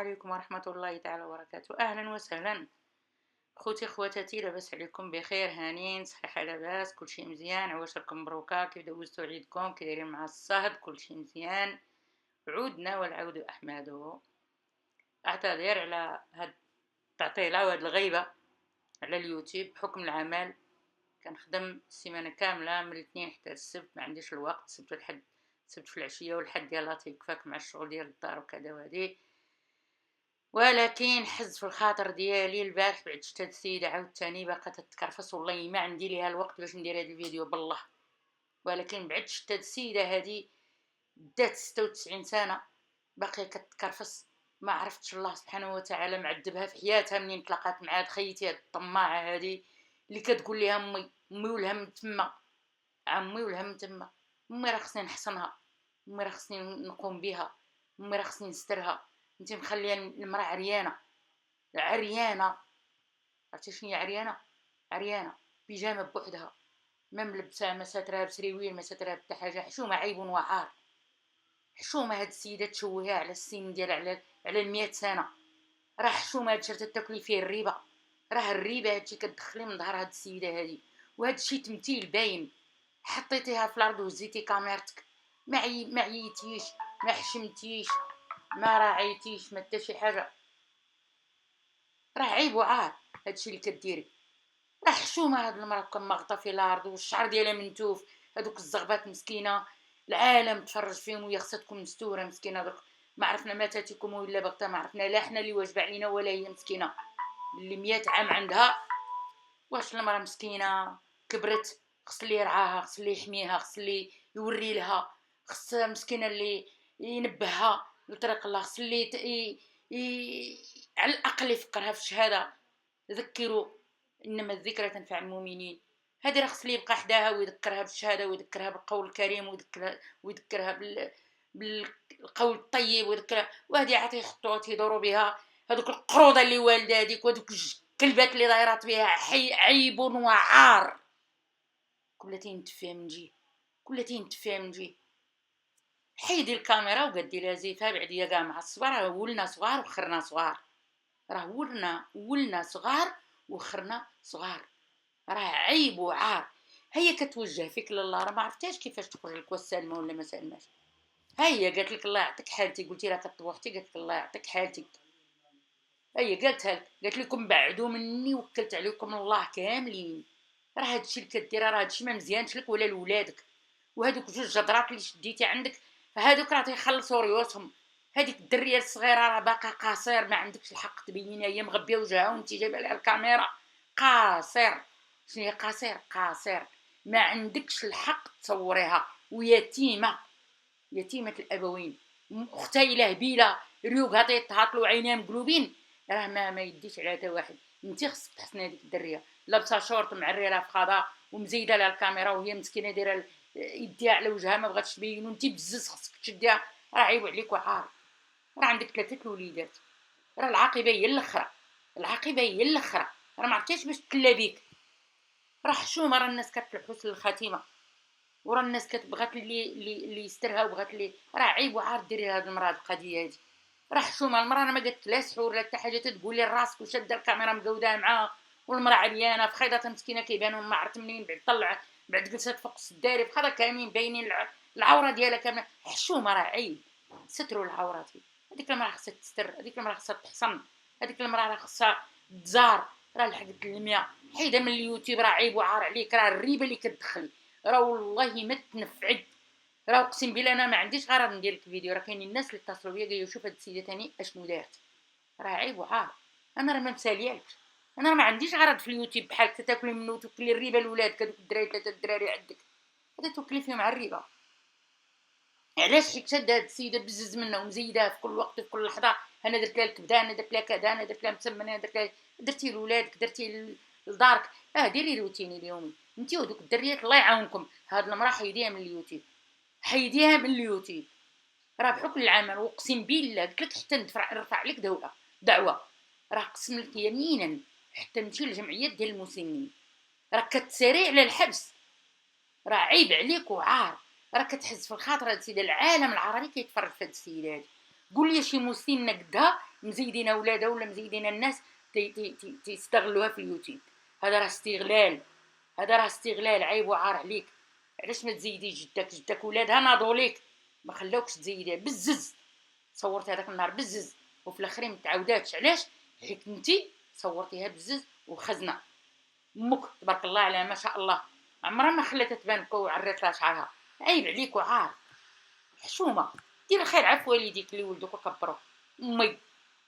عليكم ورحمة الله تعالى وبركاته. أهلا وسهلا خوتي خواتاتي، لاباس عليكم؟ بخير هانين صحيحة؟ لاباس كلشي مزيان؟ عواشركم مبروكة؟ كيف دوزتو عيدكم؟ كي دايرين مع الصهد؟ كلشي مزيان؟ عودنا والعود أحمده. أعتذر على هاد التعطيلة وهاد الغيبة على اليوتيوب بحكم العمل. كنخدم السيمانة كاملة من الاثنين حتى السبت، ما عنديش الوقت. السبت والحد، السبت في العشية والحد يلاه تيكفاك مع الشغل ديال الدار وكذا وهادي. ولكن حز في الخاطر ديالي البارح بعد شتا السيده عاوتاني باقا تتكرفس، والله ما عندي ليها الوقت باش ندير هذا الفيديو بالله. ولكن بعد شتا السيده هذه دات 96 سنه باقيه كتكرفس. ما عرفتش الله سبحانه وتعالى معذبها في حياتها منين تلاقات مع هاد خيتي هاد الطماعه هذه اللي كتقول لها امي والهم تما، عمي والهم تما. امي راه خصني نحصنها، امي راه خصني نقوم بها، امي راه خصني نسترها. انت مخليه المراه عريانه عريانه. عرفتي شنو هي عريانه؟ عريانه بيجامه بوحدها، ما ملبسه، ما ساترها بسريويل، ما ساترها بتا حاجه. حشومه عيب وعار. حشومه هاد السيده تشوهها على السن ديال على 100 سنه. راه حشومه هاد شرط تاكلي فيه الريبه. راه الريبه هادشي كتدخلي من ظهر هاد السيده هادي، وهاد الشي تمثيل باين. حطيتيها في الارض وهزيتي كاميرتك، ما عييتيش، ما حشمتيش، ما راعيتيش، ما حتى شي حاجه. راه عيب وعار هادشي اللي كديري. راه حشومه هاد المراه كون ماغطه في الارض والشعر ديالها منتوف. هادوك الزغبات مسكينه، العالم تفرج فيهم وهي خصها تكون مستوره مسكينه. دوك ما عرفنا ماتاتكم ولا بغتا، ما عرفنا لا حنا اللي واجب علينا ولا هي مسكينه اللي 100 عام عندها. واش المراه مسكينه كبرت، خص اللي يرعاها، خص اللي يحميها، خص اللي يوري لها، خص مسكينه اللي ينبهها لطريق الله، خص اللي على الاقل يفكرها في الشهاده. ذكروا انما الذكرى تنفع المؤمنين. هذه راه خص اللي يبقى حداها ويذكرها بالشهاده، ويذكرها بالقول الكريم، ويذكرها بالقول الطيب، ويذكرها. وهذه عاد يحطوها تيدوروا بها هذوك القروضه اللي والده هذيك، وهذوك الكلبات اللي دايرات بها عيب وعار. كلتي نتفاهم نجي، كلتي نتفاهم نجي. حيدي الكاميرا وقدي لها زيفها بعديه كاع مع الصغار. راه ولنا صغار وخرنا صغار، راه ولنا صغار وخرنا صغار. راه عيب وعار. هي كتوجه فيك لله، راه ما عرفتيش كيفاش تخرج لك، واش سالمه ولا ما سالماش. هي قالت لك الله يعطيك حالتي، قلتي راه كطوحتي، قالت لك الله يعطيك حالتي. هي قالتها لك، قالت لكم بعدوا مني وكلت عليكم الله كاملين. راه هادشي اللي كدير، راه هادشي ما مزيانش لك ولا لولادك. وهادوك جوج جدرات اللي شديتي عندك، هادوك راه تيخلصوا ريوسهم. هذيك الدريه الصغيره راه باقا قاصر، ما عندكش الحق تبينيها. هي مغبيه وجهها وانت جايبه لها الكاميرا. قاصر. شنو هي قاصر؟ قاصر. ما عندكش الحق تصوريها. ويتيمه، يتيمه الابوين. اختها الا هبيله ريوقها تيتهاطلوا عينيها مقلوبين. راه ما يديش على حتى واحد. انت خصك تحسني هذيك الدريه، لابسه شورت معريره في خضا ومزيده لها الكاميرا، وهي مسكينه دايره يديها على وجهها ما بغاتش تبين، وانت بزز خصك تشديها. راه عيب عليك وعار. راه عندك 3 الوليدات. راه العاقبه هي الاخرى، العاقبه هي الاخرى. راه ما عرفتيش باش تلا بيك. راه حشومه، راه الناس كتطلب حسن الخاتمه، ورا الناس كتبغات اللي يسترها، وبغات اللي. راه عيب وعار ديري لهاد المراه القضيه هادي. راه حشومه المراه. انا ما قالت لا سحور لا حتى حاجه، تقول لي راسك وشاده الكاميرا مقوداها معاها. والمراه عريانه في خيضه مسكينه، كيبانوا ما عرفت منين بعد طلع، بعد جلسات فوق السداري في خضا كاملين باينين العوره ديالها كامله. حشومه، راه عيب. ستروا العورات. هذيك المراه خصها تستر، هذيك المراه خصها تحصن، هذيك المراه راه خصها تزار. راه لحقت المية. حيدها من اليوتيوب، راه عيب وعار عليك. راه الريبه اللي كتدخلي راه والله ما تنفعك. راه اقسم بالله انا ما عنديش غرض ندير لك فيديو. راه كاينين الناس اللي اتصلوا بيا قالوا شوف هاد السيده ثاني اشنو دارت. راه عيب وعار. انا راه ما مساليالكش. انا راه ما عنديش غرض في اليوتيوب بحال تاكلي منه وتاكلي الريبه لولادك. هذوك الدراري 3 الدراري عندك هذا توكلي فيهم على الريبه. علاش؟ حيت شاده هاد السيده بزز منها ومزيدها في كل وقت في كل لحظه. انا درت لها الكبده، انا درت لها كذا، انا درت لها مسمنه، درت لها. درتي لولادك، درتي لدارك. ديري روتيني اليومي انت ودوك الدريات. الله يعاونكم. هاد المراه حيديها من اليوتيوب، حيديها من اليوتيوب. راه بحكم العمل واقسم بالله قلت لك حتى نرفع لك دعوه. راه قسم لك يمينا حتى نمشي للجمعيات ديال المسنين. راه كتساري على الحبس. راه عيب عليك وعار. راه كتحس في الخاطر هاد السيده. العالم العربي كيتفرج في هاد السيده هادي. قول لي شي مسنه قدها مزيدين اولادها ولا مزيدين الناس تيستغلوها في اليوتيوب. هذا راه استغلال، هذا راه استغلال، عيب وعار عليك. علاش ما تزيدي جدك ولادها ناضوا ليك ما خلاوكش تزيديها بزز. صورت هذاك النهار بزز وفي الاخر ما تعاوداتش. علاش؟ حيت انتي صورتيها بزز وخزنه. امك تبارك الله عليها ما شاء الله عمرها ما خلاتها تبان وعرات لها شعرها. عيب عليك وعار. حشومه دير الخير عفوا والديك اللي ولدوك وكبروك.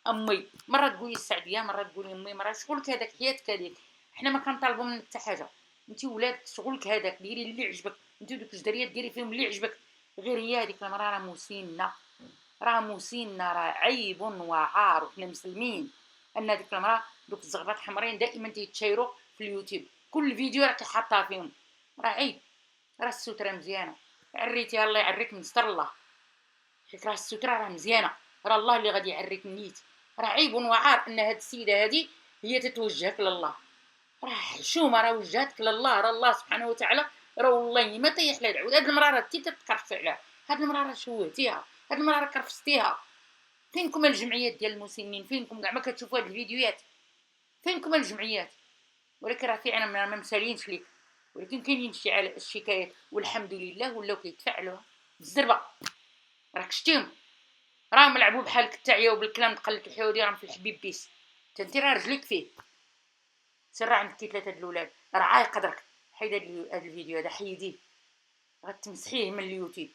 امي مره تقولي السعديه مره تقولي امي مره شغلك هذاك حياتك هذيك. حنا ما كنطالبوا منك حتى حاجه. انت ولادك شغلك هذاك ديري اللي عجبك. انت دوك الجدريات ديري فيهم اللي عجبك. غير هي هذيك المراه راه مسنه، راه مسنه، راه عيب وعار. وحنا مسلمين ان هذيك المراه دوك الزغبات حمرين دائما تيتشيروا في اليوتيوب. كل فيديو راك حاطها فيهم. راه عيب. راه الستره مزيانه. عريتيها الله يعريك من ستر الله. حيت راه الستره راه مزيانه. راه الله اللي غادي يعريك النيت. راه عيب وعار ان هاد السيده هادي هي تتوجهك لله. راه حشومه راه وجهتك لله. راه الله سبحانه وتعالى راه والله ما طيح لها العود. هاد المراه راه انت تتكرفسي عليها. هاد المراه راه شوهتيها. هاد المراه راه كرفستيها. فينكم الجمعيات ديال المسنين؟ فينكم كاع ما كتشوفوا هاد الفيديوهات؟ فينكم الجمعيات؟ ولكن راه فعلا ما مسالينش ليك. ولكن كاينين الشكايات والحمد لله ولاو كيتفاعلوا بالزربه. راك شتيهم راهم لعبوا بحالك التعيه وبالكلام تقلت الحيودي راهم في الحبيب بيس. انت راه رجليك فيه. سير عندك كي 3 د الاولاد راه عاي قدرك. حيد هذا الفيديو هذا حيديه غتمسحيه من اليوتيوب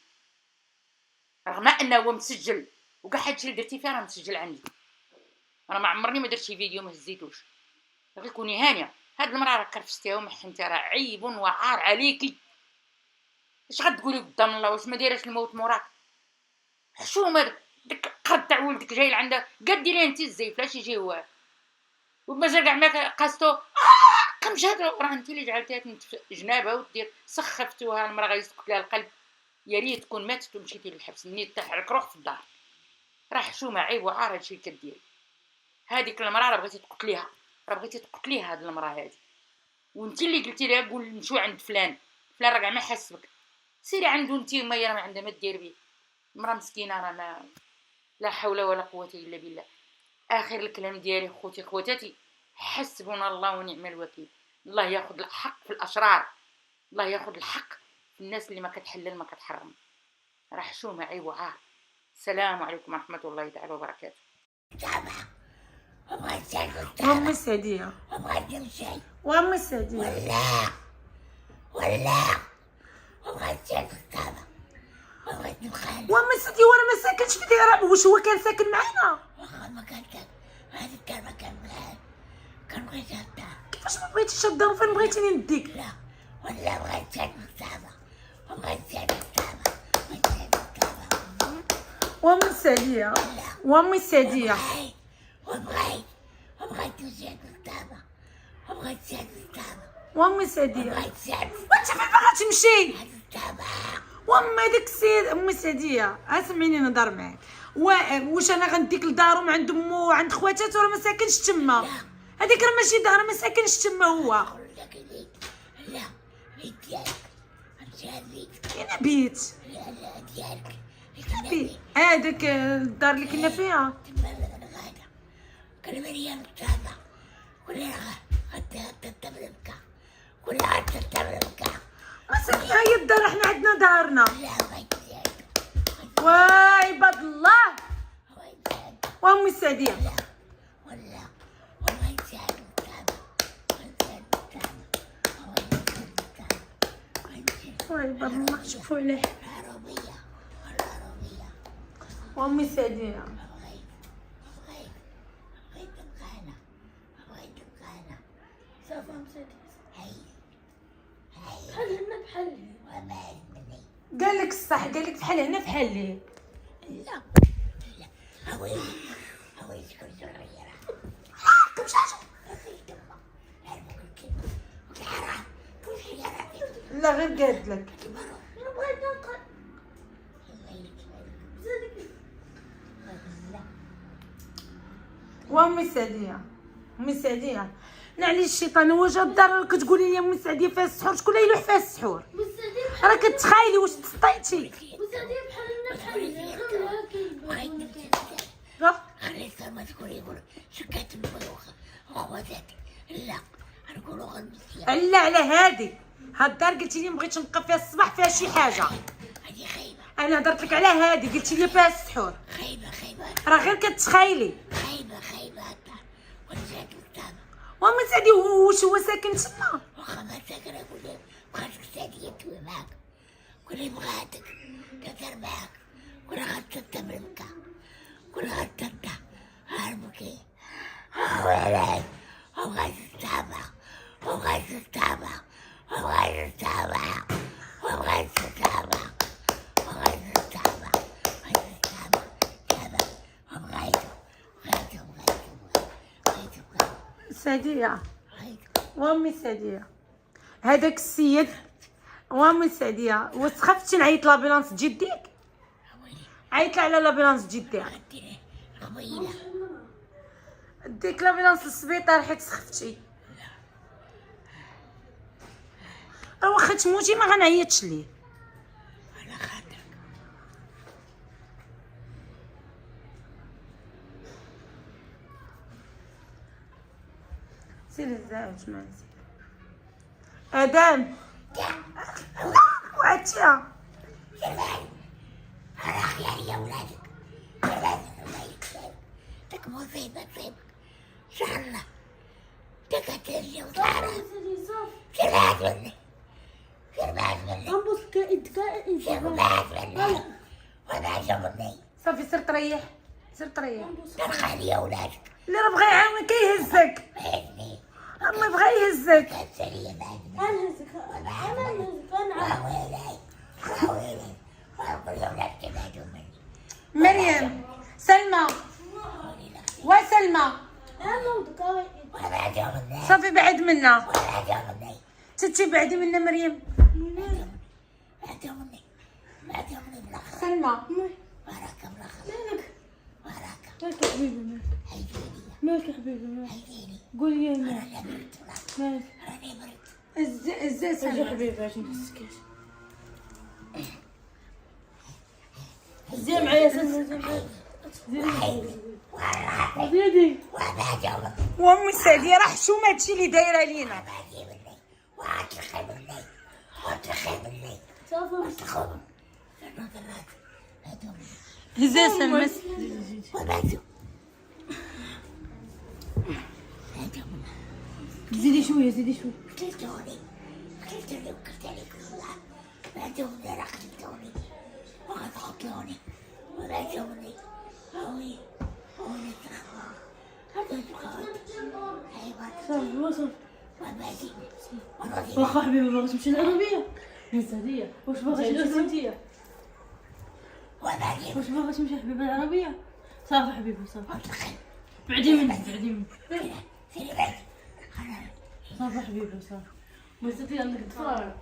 رغم انه هو مسجل وكاع هادشي اللي درتي فيه راه مسجل عندي. انا ما عمرني ما درت شي فيديو ما هزيتوش. غير كوني هانيه. هاد المراه راه كرفستيها ومحنتيها. راه عيب وعار عليكي. اش غتقولي قدام الله؟ واش ما دايراش الموت موراك؟ حشومه داك قرد تاع ولدك جاي لعندها قد ديري انت الزيف لاش يجي هو ومازال كاع ما قاستو قمش. هذا راه انت اللي جعلتيها تنتف جنابها ودير سخفتوها. المراه غيسكت لها القلب. يا ريت تكون ماتت ومشيتي للحبس. منين تحرك روح في الدار. راه حشومه عيب وعار هادشي اللي كديري. هذيك المراه راه بغيتي تقتليها. راه بغيتي تقتليها هاد المراه هادي. وانت اللي قلتي لها قول نمشيو عند فلان. فلان راه كاع ما حاسبك. سيري عنده انت وما هي راه ما عندها ما دير بيه. المراه مسكينه راه ما لا حول ولا قوه الا بالله. اخر الكلام ديالي خوتي خواتاتي حسبنا الله ونعم الوكيل. الله ياخذ الحق في الاشرار. الله ياخذ الحق في الناس اللي ما كتحلل ما كتحرم. راه حشومه عيب وعار. السلام عليكم ورحمه الله تعالى وبركاته. وامي السعديه وامي السعديه ولا بغيت تاكل الطابة وبغيت نبقى وامي السعديه وانا ما ساكنش في ديرها. واش هو كان ساكن معنا؟ واخا ما كان هذا الدار كان معاه كان بغيت الدار. كيفاش ما بغيتيش الدار وفين بغيتيني نديك؟ لا ولا بغيت تاكل الطابة وبغيت تاكل الطابة بغيت تاكل الطابة. وامي السعديه وامي السعديه وبغيت تاكل الطابة وبغيت تاكل الطابة وامي السعديه. وبغيت تاكل وانت فين باغا تمشي؟ الطابة. وامي ديك السيد امي السعديه اسمعيني نهضر معاك. واش انا غنديك لدارو عند امو وعند خواتاتو؟ راه ما ساكنش تما. هذيك راه ماشي دار ما ساكنش تما هو. لا بيت ديالك مشى البيت. فين بيت؟ لا ديالك بيت هذاك الدار اللي كنا فيها تما الغدا كل مريم الطابة ولا غدا تتبرمكا ولا غدا تتبرمكا. ما ساكنه هي الدار. حنا عندنا دارنا. لا بغيت ديالك وعباد الله بغيت ديالك وامي السعديه. لا ولا بغيت ديالك الطابة بغيت ديالك الطابة بغيت ديالك الطابة وعباد الله شوفوا عليه. العربية والعربية وامي السعديه بغيت نبقى أنا صافا مسدس هاي بحال هنا بحال وما مني. قال لك الصح. قال لك بحال هنا بحال ليه. لا هويتي كل صغيرة كمش عاجبك؟ أخيت أمه عرفوا كل كلمة والحرام كل شيء عرفت لا غير قالت لك. كبروا بغيت نقل الله يكبرك. زادك لا وامي السعديه امي السعديه نعلي الشيطان. هو جا الدار كتقولي لي امي السعديه فيها السحور؟ شكون اللي يلوح فيها السحور؟ مسدس راه كتخايلي واش تسطيتي؟ مسدس بحال هنا بحال هنا غير بغيت كاين نمشي خليت ما تقول يقول شكات المبروخة وخواتاتي لا نقولوا غير مزيان. لا على هادي هاد الدار قلتي لي مبغيتش نبقى فيها الصباح فيها شي حاجه. هادي خايبة. انا هضرت لك على هادي قلتي لي فيها السحور. خايبة راه غير كتخايلي. خايبة هالدار ونسات الكتابة. وما سعدي واش هو ساكن تما؟ واخا ما ساكن اقول لهم بغاتك سعدية توي معاك. قول لي بغاتك تدار معاك. قول غتتا من مكة. قول غتتا هاربكي. ويلي وبغات التابع وبغات التابع وبغات التابع وبغات التابع وبغات التابع وبغات التابع تابع وبغيتو سعديه وامي سعديه هذاك السيد وامي سعديه واش خفتي نعيط لابيلانس جديك؟ عيط على لابيلانس جديك قبيلة ديك لابيلانس للسبيطار حيت سخفتي. راه واخا تموتي ما غنعيطش ليه. على خاطرك. سير الزعج ما نسير ادم وعدتيها. راح يا ولادك الله يكسب داك مصيبة تصيبك ان شاء الله داك ترجع وتعرف سير بعد مني سير بعد مني غنبوس كائن سير بعد مني وما جبرني صافي سير تريح سير تريح. ترخى يا ولادك اللي راه بغا يعاونك يهزك بعدني اما بغا يهزك. كتسالي بعدني انهزك انا انهزك انا ويلي ويلي وكل ولاد تبعدوا مني مريم سلمى وسلمى انا ودك وما جبرني صافي بعد منا وما جبرني تتي بعدي منا مريم. ما جبرني بالأخر سلمى وراك بالأخر مالك وراك مالك يا حبيبي هيجيني مالك يا حبيبي مالك هيجيني قول لي مالك أنا برت مالك راني برت ازاي يا سلمى حبيبي عشان تسكت زين معايا زين زيدي وما جبرني وامي سعديه راه حشومه هادشي اللي دايره لينا. ما جبرني وعتخي مني وعتخي مني صافي وعتخون النظرات هادو ازاي سلمى وماتوا هادو زيدي شويه زيدي شويه قتلتوني وقتلتني كلها ماتوني راه قتلتوني وقتلوني وماتوني هوني تخوان هادو تخوان حيوان صافي وصل وماتي واخا حبيبي باغا تمشي للعربيه يا سعديه واش باغا تمشي انتيا وماتي واش باغا تمشي حبيبي العربيه صافي حبيبي صافي وتخيل بعدي مني بعدي مني سيري بعد صافي حبيبي صافي ما سيتي عندك تفرج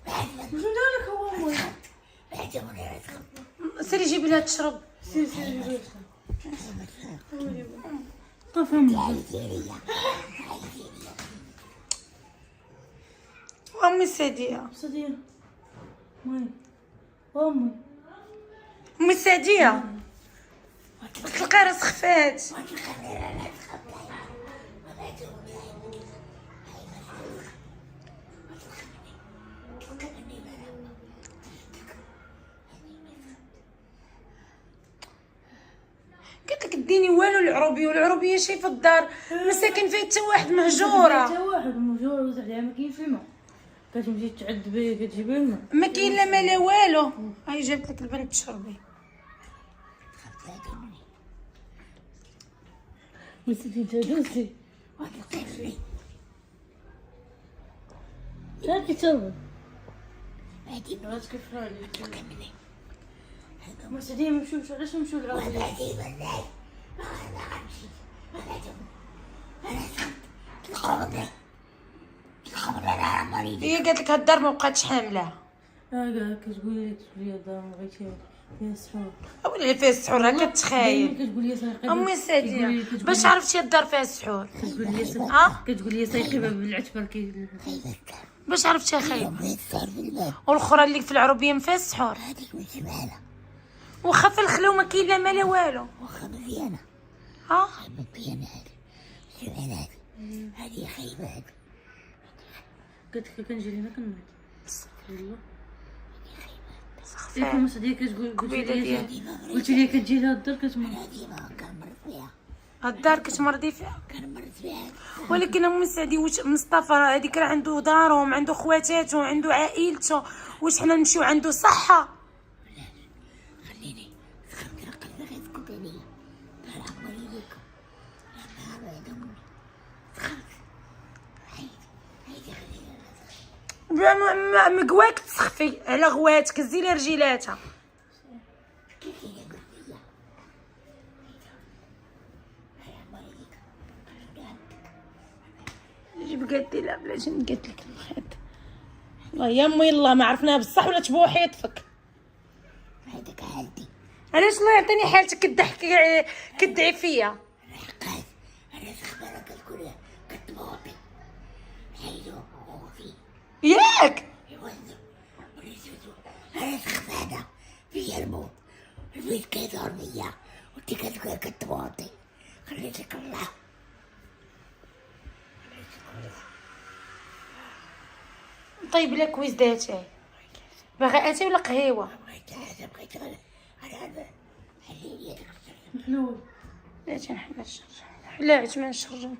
بعد واش ندير لك هو امي بعدوني راه سيري جيبي لها تشرب. سير سير طفى امي عايزيني وامي سعديه سعديه وين امي امي سعديه تلقى راس خفات. قلت لك ديني والو العروبيه والعروبيه شايفه الدار ما ساكن فيها حتى واحد حتى مهجوره واحد مهجور وزعلها ما كاين فيه ما كتمشي تعد بيه كتجيبي لنا ما كاين لا ما لا والو. هاي جابت لك البنت تشربي. وسيتي جادوسي شاكي تشربي راسك فرالي ما سعديه نمشيوش علاش نمشيو للعربيه هي قالت لك هاد الدار ما بقاتش حامله. كاع كتقولي لي الدار ما بغيتيها فيها السحور ولا فيها السحور راه كتخايل. كتقول لي سايقي امي سعديه باش عرفتي الدار فيها السحور. كتقول لي ها كتقول لي سايقي بالعتبه باش عرفتي خايب. بغيت صار في الماء والاخرى اللي في العروبيه ما فيها السحور. هذيك ماشي معنا واخا في الخلا وما كاين لا ما لا والو. واخا مزيانة مبينات سمعنات هذه خيبات. قلت لك كنجي لهنا كنوض والله. ياك أم سعدية كتقول قلتي لي كتجي لها الدار كتمرض. أنا ديما كنمرض فيها الدار كتمرضي فيها. كنمرض فيها. ولكن ام سعدي واش مصطفى هذيك راه عنده دارهم، عنده خواتاتو، عنده عائلته، واش حنا نمشيو عنده صحه؟ خليني سخنت رقبتي غير تسكت عليا طالع والديكم نهار بعدهم سخنت. هيدي خليها مقواك تسخفي على غواتك، زيلي رجيلاتها. كيفي يا قلبي جيب قدي لا بلاش نقد لك الخيط. الله يا امي الله ما عرفناها بصح ولا تبوحي يطفك. هيديك حالتي. علاش الله يعطيني حالتك كتضحكي كدعي فيا؟ حقات انا سخبانه كتقول كتموطي حيدو خوفي ياك يوزو وليسوتو. انا سخبانه فيا الموت البيت كيدور بيا وانتي كتقول كتموطي. خليتك الله. طيب لك وزداتي باغي اتاي ولا قهيوه؟ بغيت على خليني يدك محلول. لا تنحل الشر، لا ما نشرجو.